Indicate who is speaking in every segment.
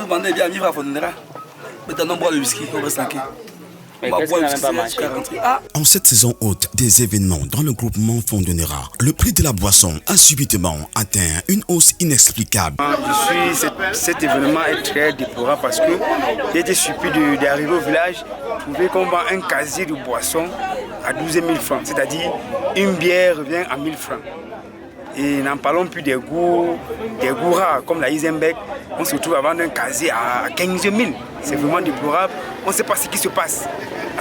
Speaker 1: Vendez bien vivre à Fondera. Maintenant, boire le whisky, on va s'inquiéter.
Speaker 2: En cette saison haute des événements dans le groupement Fondonera, le prix de la boisson a subitement atteint une hausse inexplicable.
Speaker 3: Cet événement est très déplorable parce que j'ai été surpris d'arriver au village, trouver qu'on vend un casier de boisson à 12 000 francs, c'est-à-dire une bière revient à 1000 francs. Et n'en parlons plus des goûts rares comme la Isenbeck, on se retrouve à vendre un casier à 15 000. C'est vraiment déplorable, on ne sait pas ce qui se passe.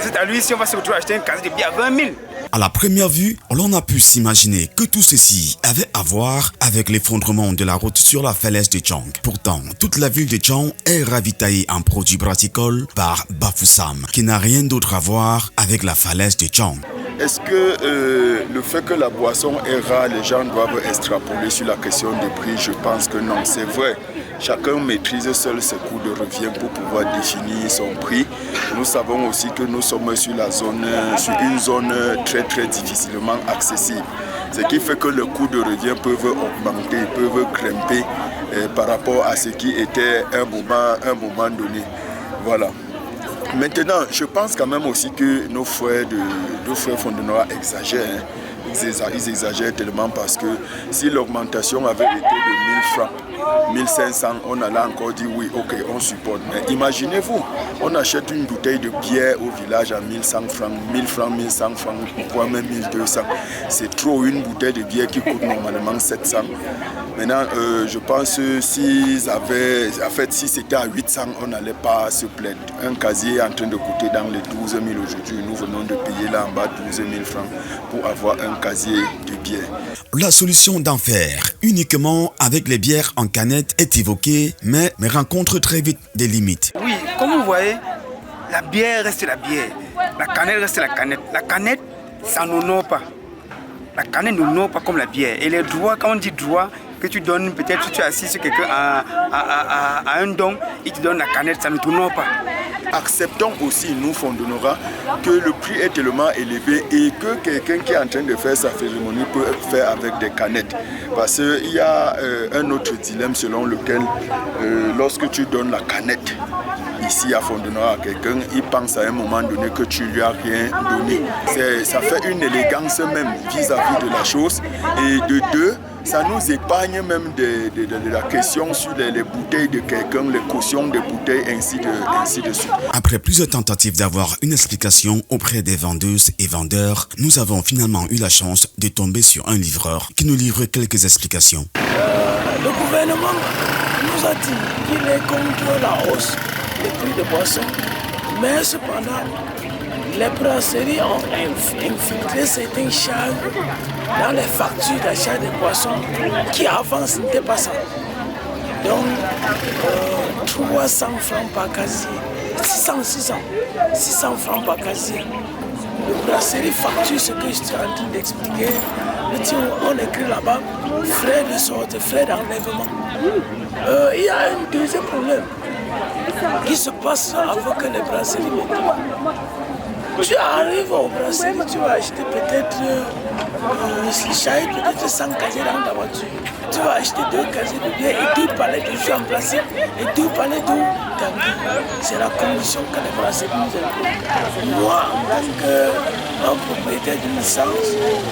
Speaker 3: C'est à lui si on va se retrouver à acheter un casier de bière à 20 000.
Speaker 2: À la première vue, l'on a pu s'imaginer que tout ceci avait à voir avec l'effondrement de la route sur la falaise de Djang. Pourtant, toute la ville de Djang est ravitaillée en produits brassicoles par Bafoussam, qui n'a rien d'autre à voir avec la falaise de Djang.
Speaker 4: Est-ce que le fait que la boisson est rare, les gens doivent extrapoler sur la question des prix? Je pense que non, c'est vrai. Chacun maîtrise seul ses coûts de revient pour pouvoir définir son prix. Nous savons aussi que nous sommes sur une zone très difficilement accessible. Ce qui fait que les coûts de revient peuvent augmenter, peuvent grimper par rapport à ce qui était un moment donné. Voilà. Maintenant, je pense quand même aussi que nos frères Fondonera exagèrent. Ils exagèrent tellement parce que si l'augmentation avait été de 1000 francs, 1500, on allait encore dire oui, ok, on supporte. Mais imaginez-vous, on achète une bouteille de bière au village à 1100 francs, 1000 francs, 1100 francs, voire même 1200. C'est trop, une bouteille de bière qui coûte normalement 700. Maintenant, je pense que si c'était à 800, on n'allait pas se plaindre. Un casier est en train de coûter dans les 12 000 aujourd'hui. Nous venons de payer là en bas 12 000 francs pour avoir un casier de bière.
Speaker 2: La solution d'en faire uniquement avec les bières en canette est évoquée, mais rencontre très vite des limites.
Speaker 3: Oui, comme vous voyez, la bière reste la bière. La canette reste la canette. La canette, ça n'honore pas. La canette n'honore pas comme la bière. Et les droits, quand on dit droit, que tu donnes, peut-être si tu es assis sur quelqu'un à un don, il te donne la canette, ça ne t'honore pas.
Speaker 4: Acceptons aussi, nous Fondonera, que le prix est tellement élevé et que quelqu'un qui est en train de faire sa cérémonie peut faire avec des canettes. Parce qu'il y a un autre dilemme selon lequel lorsque tu donnes la canette ici à Fondonera à quelqu'un, il pense à un moment donné que tu lui as rien donné. Ça fait une élégance même vis-à-vis de la chose. Et de deux, ça nous épargne même de la question sur les bouteilles de quelqu'un, les cautions des bouteilles, ainsi de suite.
Speaker 2: Après plusieurs tentatives d'avoir une explication auprès des vendeuses et vendeurs, nous avons finalement eu la chance de tomber sur un livreur qui nous livre quelques explications.
Speaker 5: Le gouvernement nous a dit qu'il est contre la hausse des prix de boissons, mais cependant, les brasseries ont infiltré certaines charges dans les factures d'achat des boissons qui avant ce n'était pas ça. Donc 300 francs par casier, 600 francs par casier. Le brasserie facture ce que je suis en train d'expliquer. On écrit là-bas frais de sortie, frais d'enlèvement. Il y a un deuxième problème qui se passe avant que les brasseries mettent. Tu arrives au brasserie, tu vas acheter peut-être 100 casiers dans ta voiture. Tu vas acheter 2 casiers de bière et 2 palais de jus en plastique et 2 palais d'eau tanguy. C'est la condition que les brasseries nous imposent. Moi, en tant que propriétaire d'une licence,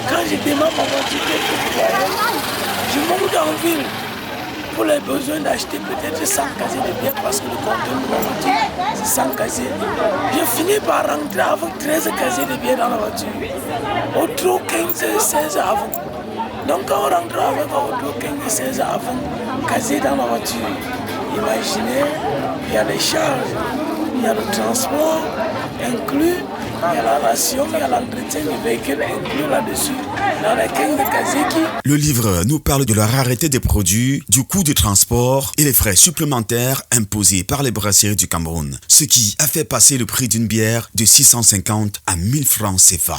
Speaker 5: quand je démarre ma voiture, je monte en ville pour les besoins d'acheter peut-être 100 casiers de bière parce que le contenu de ma voiture, c'est 100 casiers. Je finis par rentrer avec 13 casiers de bière dans la voiture. Au trop 15-16 avant. Donc quand on rentre avec au trop 15-16 avant, casier dans la voiture, imaginez, il y a les charges, il y a le transport inclus, il y a la ration, il y a l'entretien du véhicule inclus là-dessus. Dans les 15 casiers qui...
Speaker 2: Le livreur nous parle de la rareté des produits, du coût de transport et les frais supplémentaires imposés par les brasseries du Cameroun, ce qui a fait passer le prix d'une bière de 650 à 1000 francs CFA.